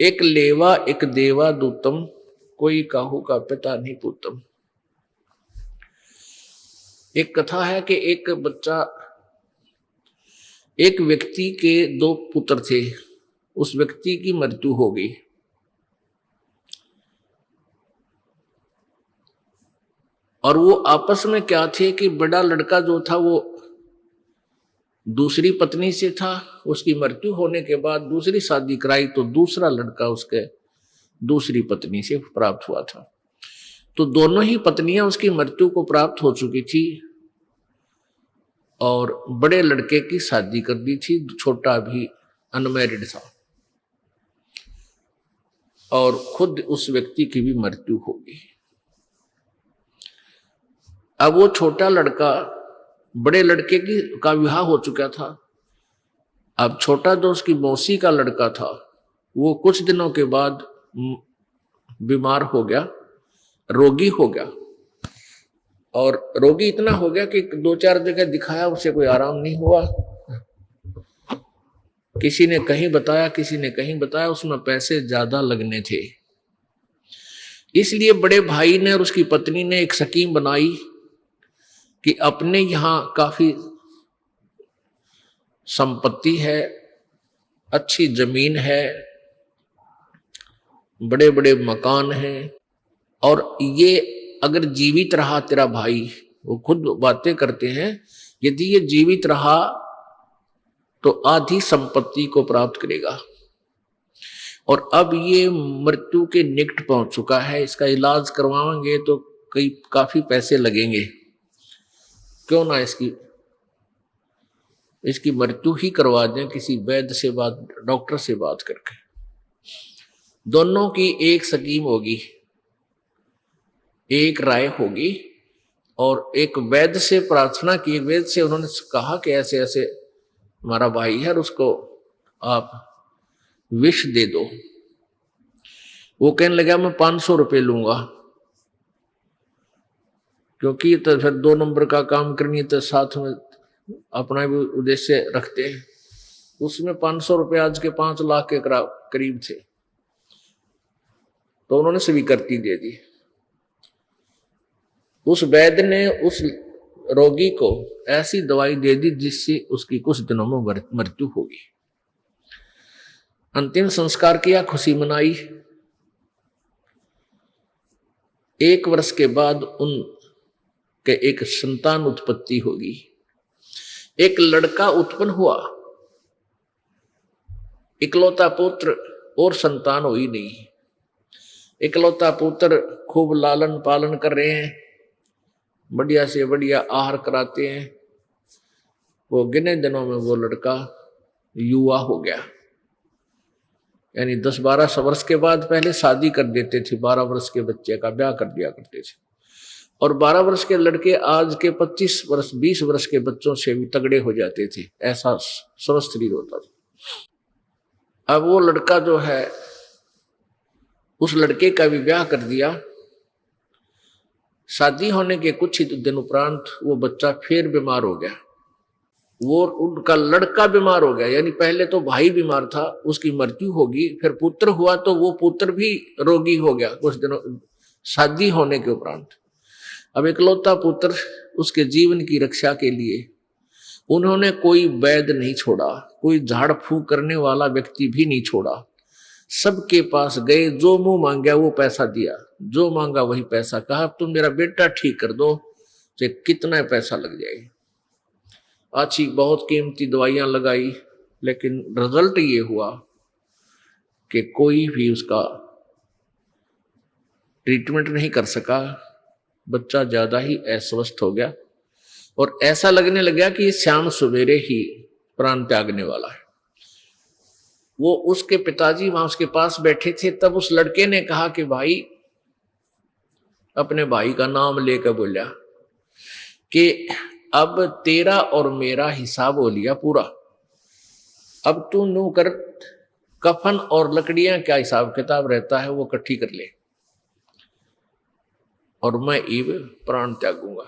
एक लेवा एक देवा दूतम, कोई काहू का पिता नहीं पूतम। एक कथा है कि एक व्यक्ति के दो पुत्र थे, उस व्यक्ति की मृत्यु हो गई। और वो आपस में क्या थे कि बड़ा लड़का जो था वो दूसरी पत्नी से था, उसकी मृत्यु होने के बाद दूसरी शादी कराई तो दूसरा लड़का उसके दूसरी पत्नी से प्राप्त हुआ था। तो दोनों ही पत्नियां उसकी मृत्यु को प्राप्त हो चुकी थी और बड़े लड़के की शादी कर दी थी, छोटा भी अनमैरिड था और खुद उस व्यक्ति की भी मृत्यु हो गई। अब वो छोटा लड़का बड़े लड़के का विवाह हो चुका था। अब छोटा जो उसकी मौसी का लड़का था वो कुछ दिनों के बाद बीमार हो गया, रोगी हो गया। और रोगी इतना हो गया कि 2-4 जगह दिखाया, उसे कोई आराम नहीं हुआ। किसी ने कहीं बताया, किसी ने कहीं बताया, उसमें पैसे ज्यादा लगने थे। इसलिए बड़े भाई ने और उसकी पत्नी ने एक स्कीम बनाई कि अपने यहां काफी संपत्ति है, अच्छी जमीन है, बड़े बड़े मकान हैं, और ये अगर जीवित रहा तेरा भाई, वो खुद बातें करते हैं, यदि ये जीवित रहा तो आधी संपत्ति को प्राप्त करेगा। और अब ये मृत्यु के निकट पहुंच चुका है, इसका इलाज करवाएंगे तो काफी पैसे लगेंगे, क्यों ना इसकी मृत्यु ही करवा दें किसी वैद्य से बात, डॉक्टर से बात करके। दोनों की एक स्कीम होगी, एक राय होगी, और एक वैद्य से प्रार्थना की। वैद्य से उन्होंने कहा कि ऐसे ऐसे हमारा भाई है, उसको आप विष दे दो। वो कहने लगा मैं 500 रुपये लूंगा, क्योंकि तो फिर 2 नंबर का काम करनी तो साथ में अपना भी उद्देश्य रखते हैं। उसमें 500 रुपये आज के 5 लाख के करीब थे, तो उन्होंने स्वीकृति दे दी। उस वैद्य ने उस रोगी को ऐसी दवाई दे दी जिससे उसकी कुछ दिनों में मृत्यु होगी। अंतिम संस्कार किया, खुशी मनाई। 1 वर्ष के बाद उनके एक संतान उत्पत्ति होगी, एक लड़का उत्पन्न हुआ, इकलौता पुत्र, और संतान हुई नहीं। इकलौता पुत्र खूब लालन पालन कर रहे हैं, बढ़िया से बढ़िया आहार कराते हैं। वो गिने दिनों में वो लड़का युवा हो गया, यानी 10-12 वर्ष के बाद पहले शादी कर देते थे, 12 वर्ष के बच्चे का ब्याह कर दिया करते थे। और 12 वर्ष के लड़के आज के 25 वर्ष 20 वर्ष के बच्चों से भी तगड़े हो जाते थे, ऐसा स्वस्थ शरीर होता था। अब वो लड़का जो है, उस लड़के का भी ब्याह कर दिया। शादी होने के कुछ ही दिन उपरांत वो बच्चा फिर बीमार हो गया, वो उनका लड़का बीमार हो गया। यानी पहले तो भाई बीमार था, उसकी मृत्यु होगी, फिर पुत्र हुआ तो वो पुत्र भी रोगी हो गया कुछ दिनों शादी होने के उपरांत। अब इकलौता पुत्र, उसके जीवन की रक्षा के लिए उन्होंने कोई वैद्य नहीं छोड़ा, कोई झाड़ फूंक करने वाला व्यक्ति भी नहीं छोड़ा। सबके पास गए, जो मुंह मांगा वो पैसा दिया, जो मांगा वही पैसा। कहा तुम मेरा बेटा ठीक कर दो, तो कितना पैसा लग जाएगा। अच्छी बहुत कीमती दवाइयां लगाई, लेकिन रिजल्ट ये हुआ कि कोई भी उसका ट्रीटमेंट नहीं कर सका। बच्चा ज्यादा ही अस्वस्थ हो गया और ऐसा लगने लगा कि ये शाम सवेरे ही प्राण त्यागने वाला है। वो उसके पिताजी वहां उसके पास बैठे थे, तब उस लड़के ने कहा कि भाई, अपने भाई का नाम लेकर बोला कि अब तेरा और मेरा हिसाब हो लिया पूरा, अब तू नू कर, कफन और लकड़ियां क्या हिसाब किताब रहता है वो इकट्ठी कर ले, और मैं इव प्राण त्यागूंगा।